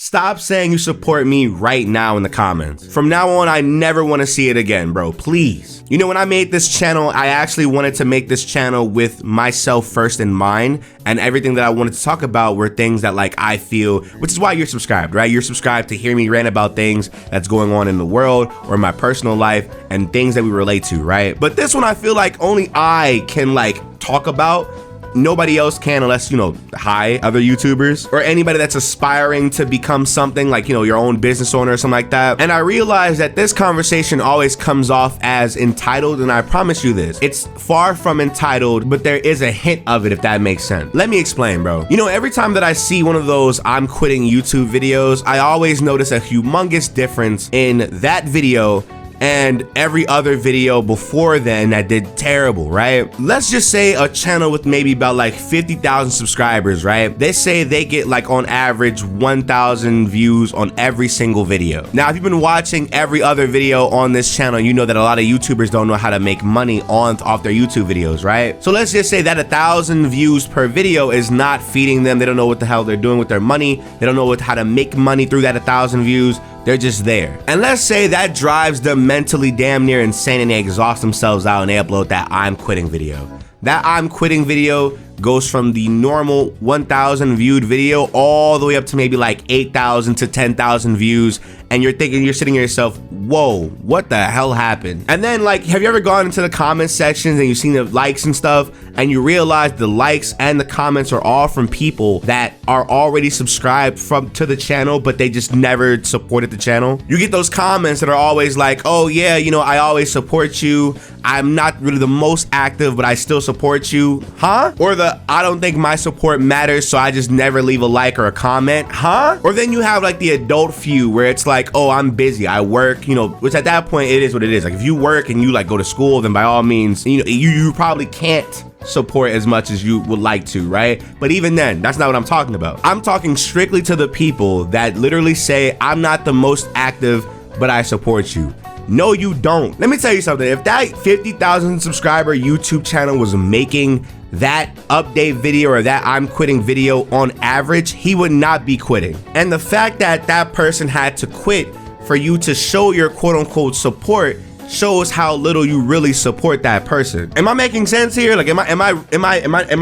Stop saying you support me right now in the comments. From now on, I never want to see it again, bro. Please. You know, when I made this channel, I actually wanted to make this channel with myself first in mind, and everything that I wanted to talk about were things that like I feel, which is why you're subscribed, right? You're subscribed to hear me rant about things that's going on in the world or in my personal life and things that we relate to, right? But this one, I feel like only I can like talk about. Nobody else can, unless, you know, other YouTubers or anybody that's aspiring to become something like, you know, your own business owner or something like that. And I realized that this conversation always comes off as entitled, and I promise you this, it's far from entitled, but there is a hint of it, if that makes sense. Let me explain, bro. You know, every time that I see one of those I'm quitting YouTube videos, I always notice a humongous difference in that video and every other video before then that did terrible, right? Let's just say a channel with maybe about like 50,000 subscribers, right? They say they get like on average 1,000 views on every single video. Now, if you've been watching every other video on this channel, you know that a lot of YouTubers don't know how to make money off their YouTube videos, right? So let's just say that 1,000 views per video is not feeding them. They don't know what the hell they're doing with their money. They don't know how to make money through that 1,000 views. They're just there. And let's say that drives them mentally damn near insane and they exhaust themselves out and they upload that I'm quitting video. That I'm quitting video goes from the normal 1,000 viewed video all the way up to maybe like 8,000 to 10,000 views, and you're sitting to yourself, whoa, what the hell happened? And then, like, have you ever gone into the comment sections and you've seen the likes and stuff, and you realize the likes and the comments are all from people that are already subscribed to the channel, but they just never supported the channel? You get those comments that are always like, oh yeah, you know, I always support you. I'm not really the most active, but I still support you. Huh? Or the I don't think my support matters, so I just never leave a like or a comment. Huh? Or then you have like the adult few where it's like, oh, I'm busy, I work, you know, which at that point it is what it is. Like if you work and you like go to school, then by all means, you know, you probably can't support as much as you would like to, right? But even then, that's not what I'm talking about. I'm talking strictly to the people that literally say, I'm not the most active, but I support you. No, you don't. Let me tell you something. If that 50,000 subscriber YouTube channel was making that update video or that I'm quitting video on average, he would not be quitting. And the fact that that person had to quit for you to show your quote unquote support shows how little you really support that person. Am I making sense here? Like, am I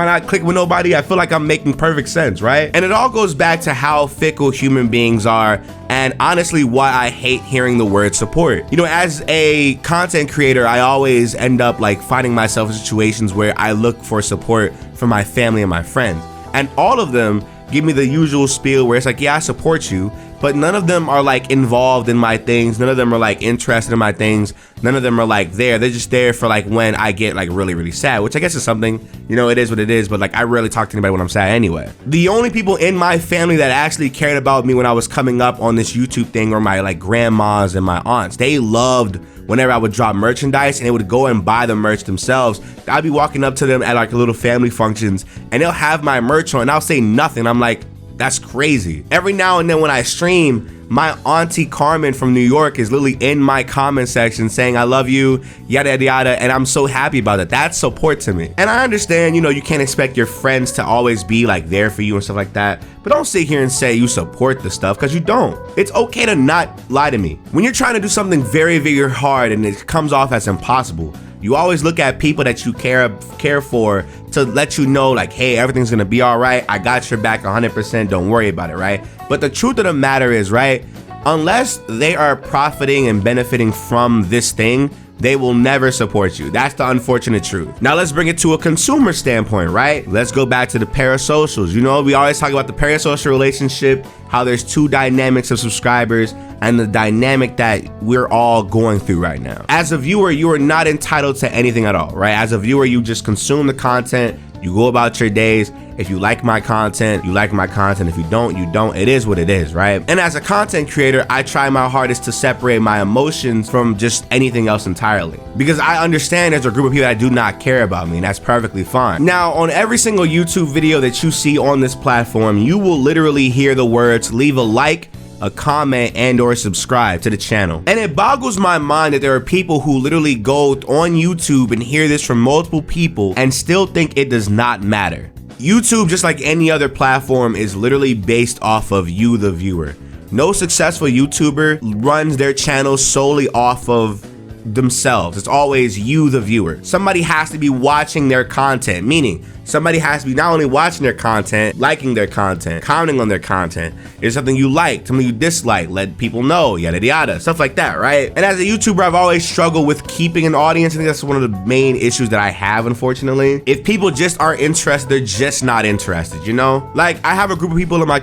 not clicking with nobody? I feel like I'm making perfect sense, right? And it all goes back to how fickle human beings are, and honestly why I hate hearing the word support. You know, as a content creator, I always end up like finding myself in situations where I look for support from my family and my friends, and all of them give me the usual spiel where it's like, yeah, I support you, but none of them are like involved in my things. None of them are like interested in my things. None of them are like there. They're just there for like when I get like really, really sad, which I guess is something, you know, it is what it is, but like I rarely talk to anybody when I'm sad anyway. The only people in my family that actually cared about me when I was coming up on this YouTube thing were my like grandmas and my aunts. They loved whenever I would drop merchandise, and they would go and buy the merch themselves. I'd be walking up to them at like little family functions and they'll have my merch on and I'll say nothing. I'm like, that's crazy. Every now and then when I stream, my auntie Carmen from New York is literally in my comment section saying, I love you, yada, yada, yada. And I'm so happy about it. That's support to me. And I understand, you know, you can't expect your friends to always be like there for you and stuff like that. But don't sit here and say you support the stuff, because you don't. It's okay to not lie to me. When you're trying to do something very, very hard and it comes off as impossible, you always look at people that you care for to let you know like, hey, everything's gonna be all right. I got your back 100%. Don't worry about it, right? But the truth of the matter is, right, unless they are profiting and benefiting from this thing, they will never support you. That's the unfortunate truth. Now let's bring it to a consumer standpoint, right? Let's go back to the parasocials. You know, we always talk about the parasocial relationship, how there's two dynamics of subscribers, and the dynamic that we're all going through right now. As a viewer, you are not entitled to anything at all, right? As a viewer, you just consume the content, you go about your days. If you like my content, you like my content. If you don't, you don't. It is what it is, right? And as a content creator, I try my hardest to separate my emotions from just anything else entirely, because I understand there's a group of people that do not care about me, and that's perfectly fine. Now, on every single YouTube video that you see on this platform, you will literally hear the words, leave a like, a comment, and or subscribe to the channel. And it boggles my mind that there are people who literally go on YouTube and hear this from multiple people and still think it does not matter. YouTube, just like any other platform, is literally based off of you, the viewer. no successful YouTuber runs their channel solely off of themselves. It's always you, the viewer. Somebody has to be watching their content, meaning somebody has to be not only watching their content, liking their content, commenting on their content. Is something you like, something you dislike, let people know, yada yada, stuff like that, right? And as a YouTuber, I've always struggled with keeping an audience. I think that's one of the main issues that I have, unfortunately. If people just aren't interested, they're just not interested, you know? Like, I have a group of people in my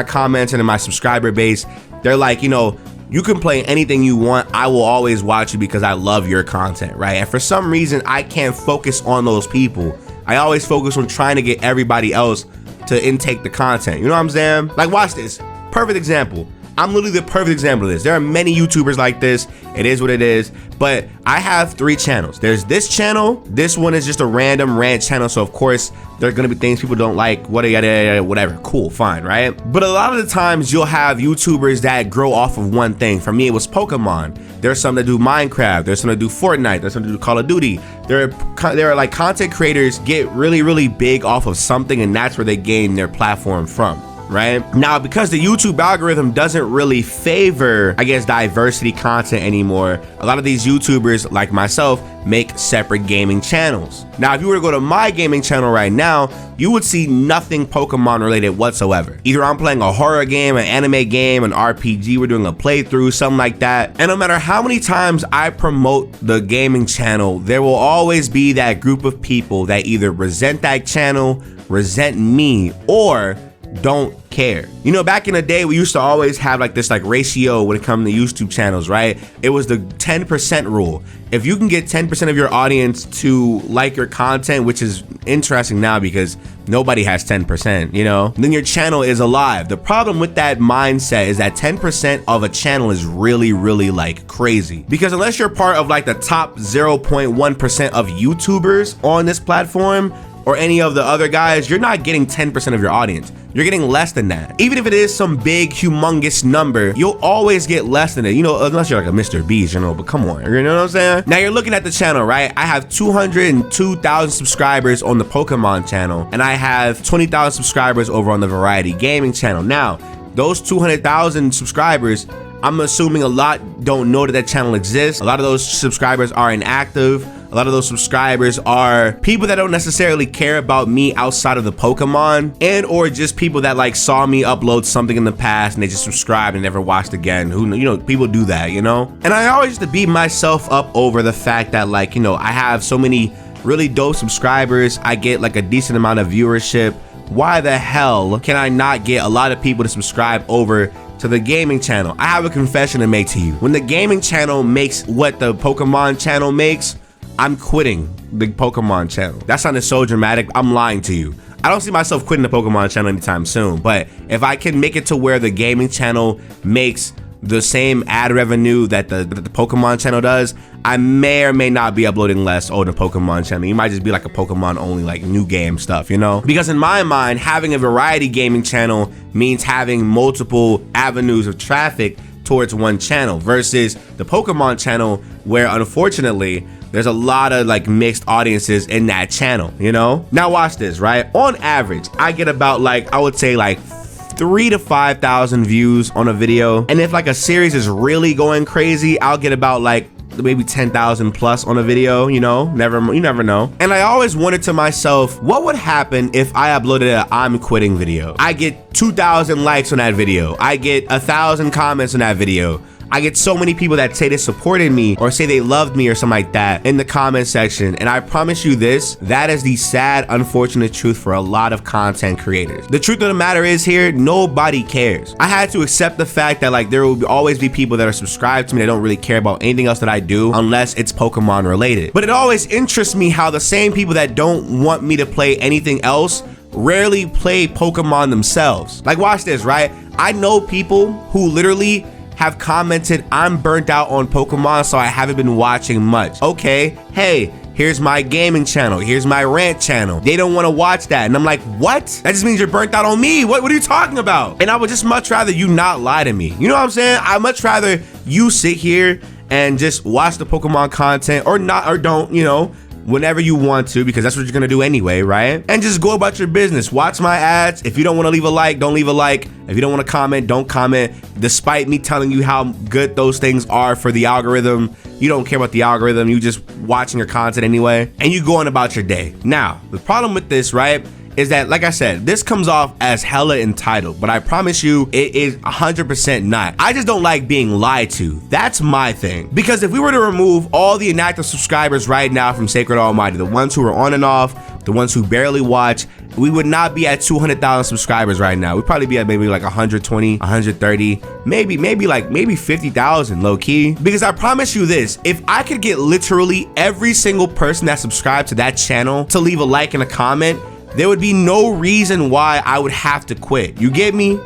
comments and in my subscriber base. They're like, you know, you can play anything you want. I will always watch you because I love your content, right? And for some reason, I can't focus on those people. I always focus on trying to get everybody else to intake the content. You know what I'm saying? Like, watch this. Perfect example. I'm literally the perfect example of this. There are many YouTubers like this. It is what it is. But I have 3 channels. There's this channel. This one is just a random rant channel. So of course, there are gonna be things people don't like, whatever. Cool, fine, right? But a lot of the times you'll have YouTubers that grow off of one thing. For me, it was Pokemon. There's some that do Minecraft. There's some that do Fortnite. There's some that do Call of Duty. There are like content creators get really big off of something, and that's where they gain their platform from. Right? Now, because the YouTube algorithm doesn't really favor, I guess, diversity content anymore, a lot of these YouTubers, like myself, make separate gaming channels. Now, if you were to go to my gaming channel right now, you would see nothing Pokemon related whatsoever. Either I'm playing a horror game, an anime game, an RPG, we're doing a playthrough, something like that. And no matter how many times I promote the gaming channel, there will always be that group of people that either resent that channel, resent me, or don't care. You know, back in the day, we used to always have like this like ratio when it comes to YouTube channels, right? It was the 10% rule. If you can get 10% of your audience to like your content, which is interesting now because nobody has 10%, you know, then your channel is alive. The problem with that mindset is that 10% of a channel is really like crazy, because unless you're part of like the top 0.1% of YouTubers on this platform, or any of the other guys, you're not getting 10% of your audience. You're getting less than that. Even if it is some big, humongous number, you'll always get less than it, you know, unless you're like a Mr. Beast, you know, but come on, you know what I'm saying? Now you're looking at the channel, right? I have 202,000 subscribers on the Pokemon channel, and I have 20,000 subscribers over on the Variety Gaming channel. Now, those 200,000 subscribers, I'm assuming a lot don't know that that channel exists. A lot of those subscribers are inactive. A lot of those subscribers are people that don't necessarily care about me outside of the Pokemon, and or just people that like saw me upload something in the past and they just subscribed and never watched again. Who, you know, people do that, you know? And I always used to beat myself up over the fact that, like, you know, I have so many really dope subscribers. I get like a decent amount of viewership. Why the hell can I not get a lot of people to subscribe over to the gaming channel? I have a confession to make to you. When the gaming channel makes what the Pokemon channel makes, I'm quitting the Pokemon channel. That sounded so dramatic. I'm lying to you. I don't see myself quitting the Pokemon channel anytime soon, but if I can make it to where the gaming channel makes the same ad revenue that the Pokemon channel does, I may or may not be uploading less on the Pokemon channel. You might just be like a Pokemon only, like new game stuff, you know? Because in my mind, having a variety gaming channel means having multiple avenues of traffic towards one channel versus the Pokemon channel, where unfortunately there's a lot of like mixed audiences in that channel, you know? Now watch this, right? On average, I get about like, I would say like 3,000 to 5,000 views on a video. And if like a series is really going crazy, I'll get about like maybe 10,000 plus on a video, you know? You never know. And I always wondered to myself, what would happen if I uploaded a I'm quitting video? I get 2,000 likes on that video. I get 1,000 comments on that video. I get so many people that say they supported me or say they loved me or something like that in the comment section. And I promise you this, that is the sad, unfortunate truth for a lot of content creators. The truth of the matter is here, nobody cares. I had to accept the fact that like there will always be people that are subscribed to me that don't really care about anything else that I do unless it's Pokemon related. But it always interests me how the same people that don't want me to play anything else rarely play Pokemon themselves. Like watch this, right? I know people who literally have commented, I'm burnt out on Pokemon, so I haven't been watching much. Okay, hey, here's my gaming channel, here's my rant channel. They don't want to watch that. And I'm like, what? That just means you're burnt out on me. What are you talking about? And I would just much rather you not lie to me. You know what I'm saying? I'd much rather you sit here and just watch the Pokemon content or not, or don't, you know, whenever you want to, because that's what you're gonna do anyway, right? And just go about your business. Watch my ads. If you don't want to leave a like, don't leave a like. If you don't want to comment, don't comment. Despite me telling you how good those things are for the algorithm, you don't care about the algorithm. You just watching your content anyway, and you going about your day. Now, the problem with this, right, is that, like I said, this comes off as hella entitled, but I promise you it is 100% not. I just don't like being lied to. That's my thing. Because if we were to remove all the inactive subscribers right now from Sacred Almighty, the ones who are on and off, the ones who barely watch, we would not be at 200,000 subscribers right now. We'd probably be at maybe like 120, 130, maybe 50,000 low key. Because I promise you this, if I could get literally every single person that subscribed to that channel to leave a like and a comment, there would be no reason why I would have to quit. You get me?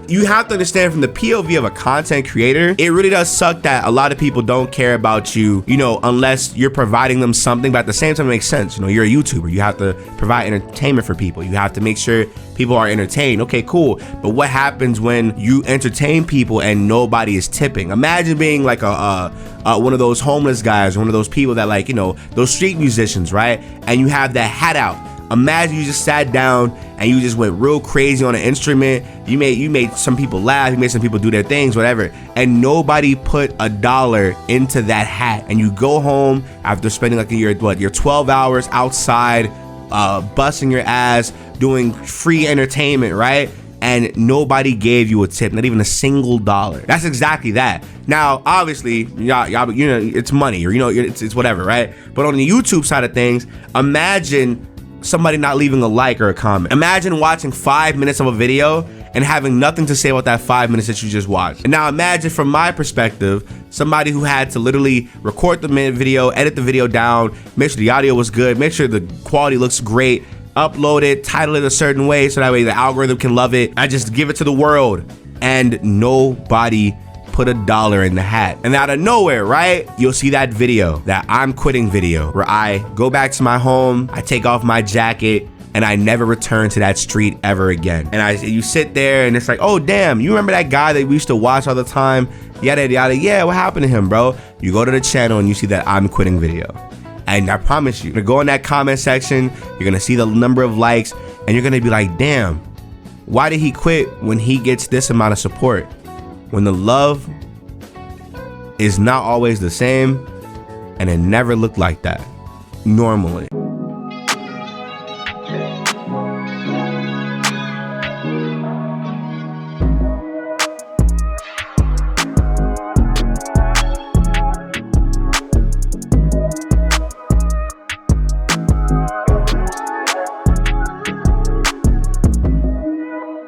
You have to understand from the POV of a content creator, it really does suck that a lot of people don't care about you, unless you're providing them something, but at the same time it makes sense. You're a YouTuber. You have to provide entertainment for people. You have to make sure people are entertained. Okay, cool. But what happens when you entertain people and nobody is tipping? Imagine being like one of those homeless guys, or one of those people that those street musicians, right? And you have that hat out. Imagine you just sat down and you just went real crazy on an instrument. You made some people laugh, you made some people do their things, whatever, and nobody put $1 into that hat. And you go home after spending like your 12 hours outside, busting your ass, doing free entertainment, right? And nobody gave you a tip, not even a single dollar. That's exactly that. Now, obviously, y'all, it's money, or it's whatever, right? But on the YouTube side of things, imagine somebody not leaving a like or a comment. Imagine watching 5 minutes of a video and having nothing to say about that 5 minutes that you just watched. And now imagine from my perspective, somebody who had to literally record the video, edit the video down, make sure the audio was good, make sure the quality looks great, upload it, title it a certain way so that way the algorithm can love it. I just give it to the world, and nobody put $1 in the hat. And out of nowhere, right, you'll see that video, that I'm quitting video, where I go back to my home, I take off my jacket, and I never return to that street ever again. And you sit there and it's like, oh damn, you remember that guy that we used to watch all the time? Yada yada, yeah, what happened to him, bro? You go to the channel and you see that I'm quitting video. And I promise you, you're gonna go in that comment section, you're gonna see the number of likes, and you're gonna be like, damn, why did he quit when he gets this amount of support? When the love is not always the same, and it never looked like that normally.